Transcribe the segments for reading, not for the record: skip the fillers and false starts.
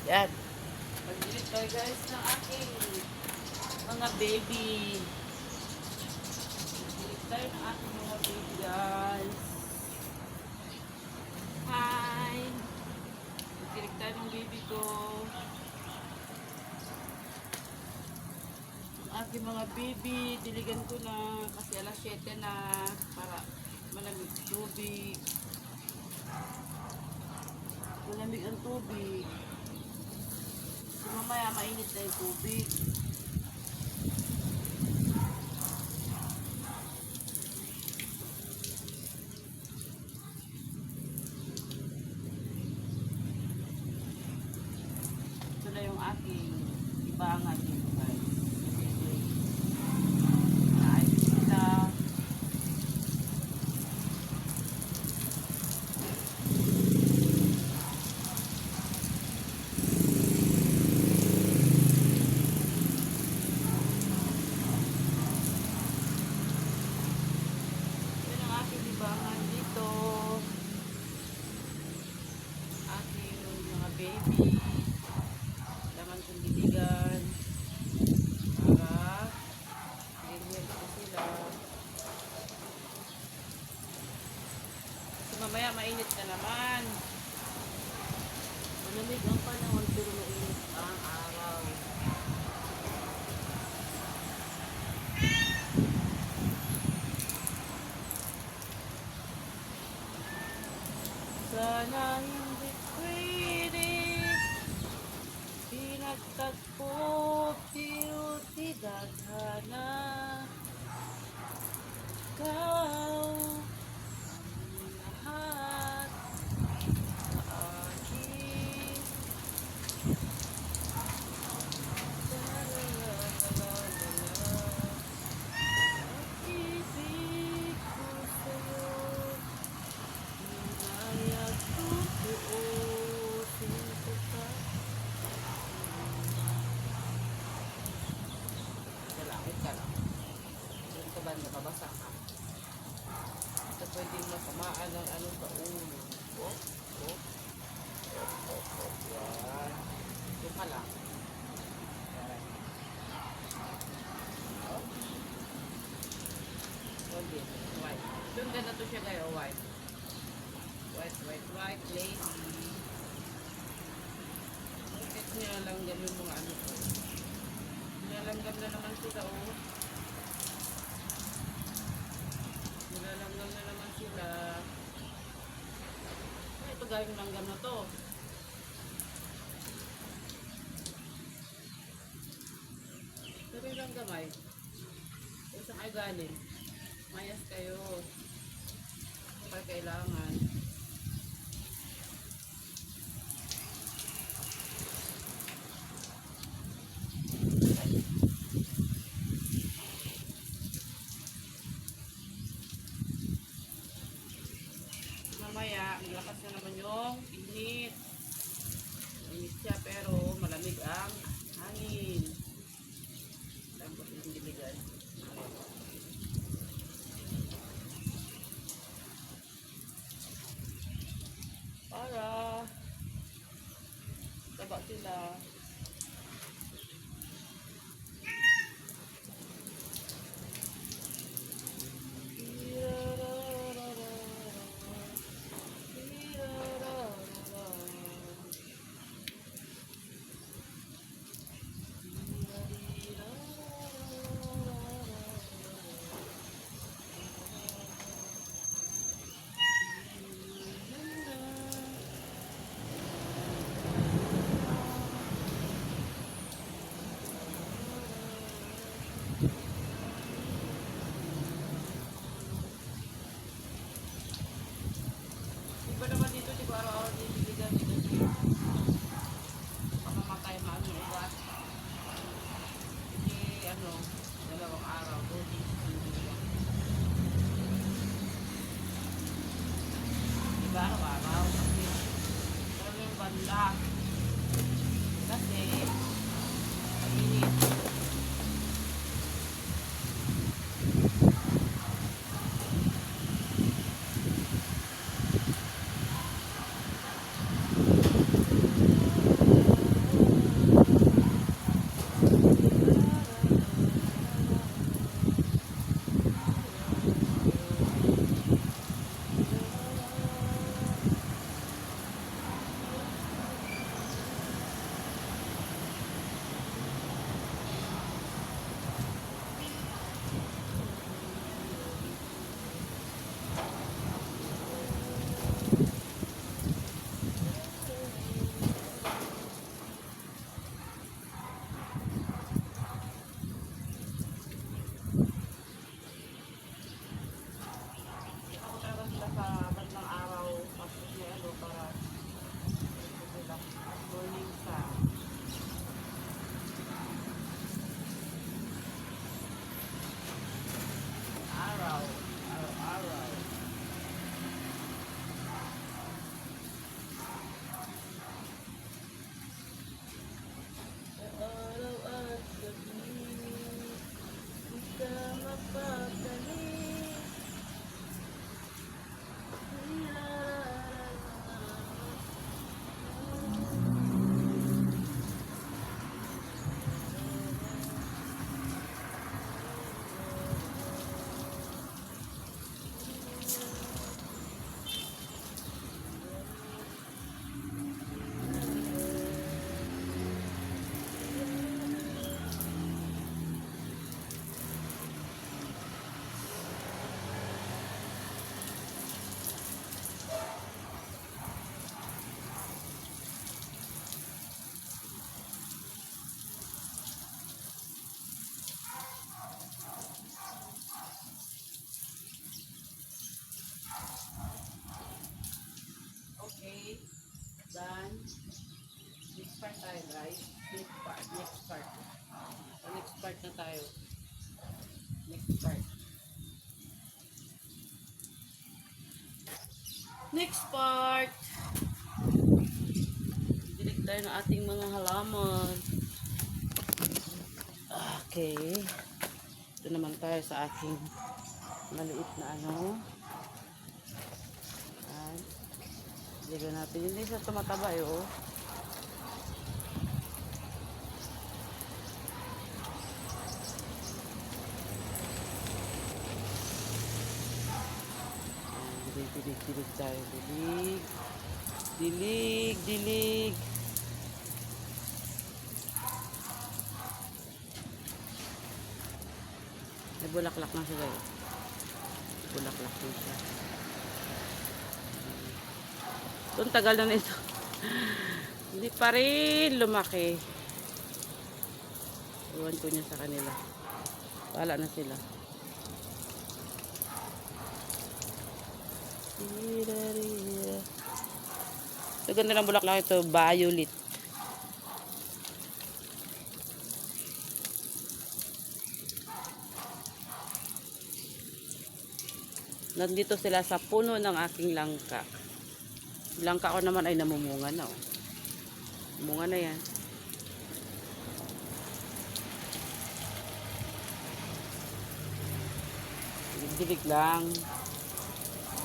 Yan. Mag-delete tayo guys ng aking mga baby. Mag-delete tayo ng aking mga baby guys. Hi! Mag-delete tayo ng baby ko. Ang aking mga baby, diligan ko na kasi alas 7 na para malamig tubig. Malamig ang tubig. So, mamaya mainit na yung tubig. Ito na yung aking ibangan dito guys. Naayos sila. Yan ang aking ibangan dito. Aking mga baby. Laman kong diligan. Para dinner ko sila. Kasi mamaya mainit na naman. Malamig ang panahon pero mainit ang araw. Sana hindi pwede pinagtagpo pero tidadhana. Ikaw ang lahat sa akin. Pag-ibig ko sa'yo, hinayang tutuusin kita. Dalangit ka lang. Doon ka ba nababasa ka? Ito pwedeng matamaan ng ano sa ulo. Oh, oh, yan. Doon ka lang. Yan. Oh. Hold it. White. Doon ka na to siya kayo, white. White, white, white, lazy. Bakit nilalanggan yung mga ano ko? Nilalanggan na naman sila, oh. Nilalanggan na naman sila. Ano ito galing langgam na to? Sabi lang gamay. Kung saan kayo galing? Mayas kayo. Kapag kailangan. Mamaya, malakas na naman yung init. Init siya pero malamig ang hangin. Lambot yung diligan. Para taba sila. tayo guys. Next part. So, next part na tayo. Next part. Next part. Dilig tayo ng ating mga halaman. Okay. Ito naman tayo sa aking maliit na ano. Ayan. Diligyan natin. Hindi siya tumataba eh, oh. Dilig tayo. Dilig. May bulaklak na siya guys. Bulaklak na siya. Ito, tagal na nito. Hindi pa rin lumaki. Iwan ko niya sa kanila. Wala na sila. Ito, ganda ng bulaklak ito. Violet. Nandito sila sa puno ng aking langka. Langka ko naman ay namumunga na, oh. Munga na yan. Dilig lang.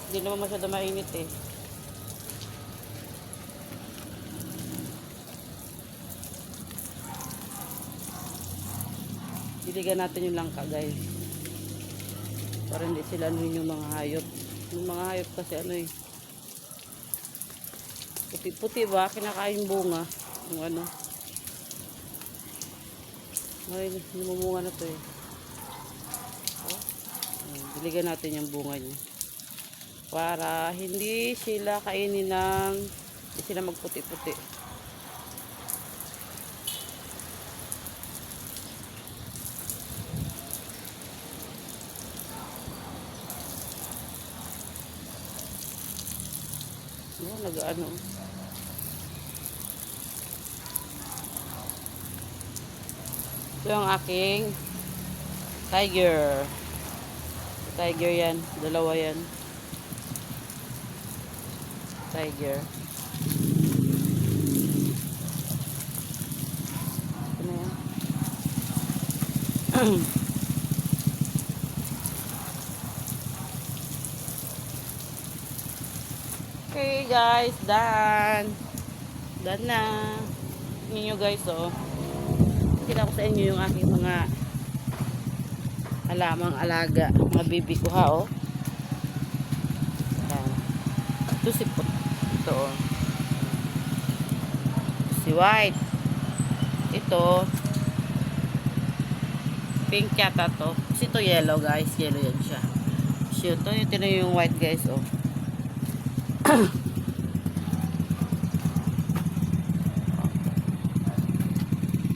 Hindi naman masyado mainit eh. Diligan natin yung langka guys. Para hindi sila anuhin yung mga hayop. Yung mga hayop kasi ano eh. Puti-puti ba? Kinakain bunga. Yung ano. Ay, namumunga na to eh. Oh. Diligan natin yung bunga niya. Para hindi sila kainin ng hindi sila magputi-puti. Oh, nag-ano. Ito yung aking tiger. Tiger yan. Dalawa yan. Tiger. Ito na yan. Okay guys, done na. Tingnan nyo guys, oh. Kita ko sa inyo yung aking mga halamang alaga, mga bibi ko ha, oh. Ayan. Ito si ito, oh. Si white. Ito pink yata to. Kasi ito yellow guys, yellow yan siya. So ito na yung white guys, oh.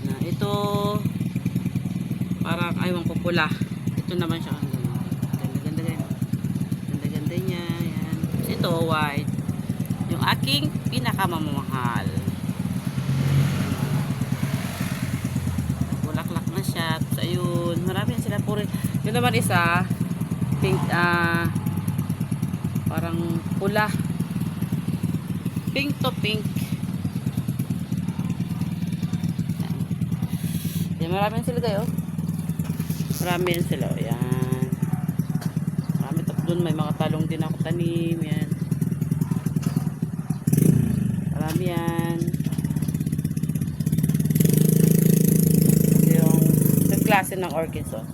Na ito parang aywan ko pula. Ito naman siya ganda niya yan. Ito white, yung aking pinakamamahal. Bulaklak na siya. So ayun, marami sila puri. Yun naman isa pink, parang pula. Pink to pink. Yan, marami sila kayo. Marami yan sila. Yan. Marami to. Doon may mga talong din ako tanim. Yan. Marami yan. Yung klase ng orchids, oh.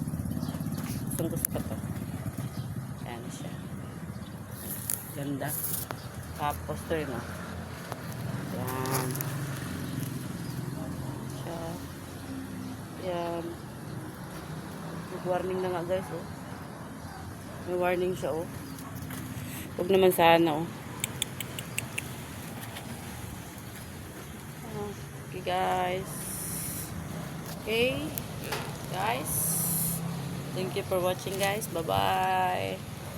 Gusto ko to. Yan siya. Ganda. Tapos to yun, oh. Yan. Siya. Yan. Warning na nga guys, oh. May warning siya, oh. Huwag naman sana, oh. Okay guys. Okay guys. Thank you for watching guys. Bye bye.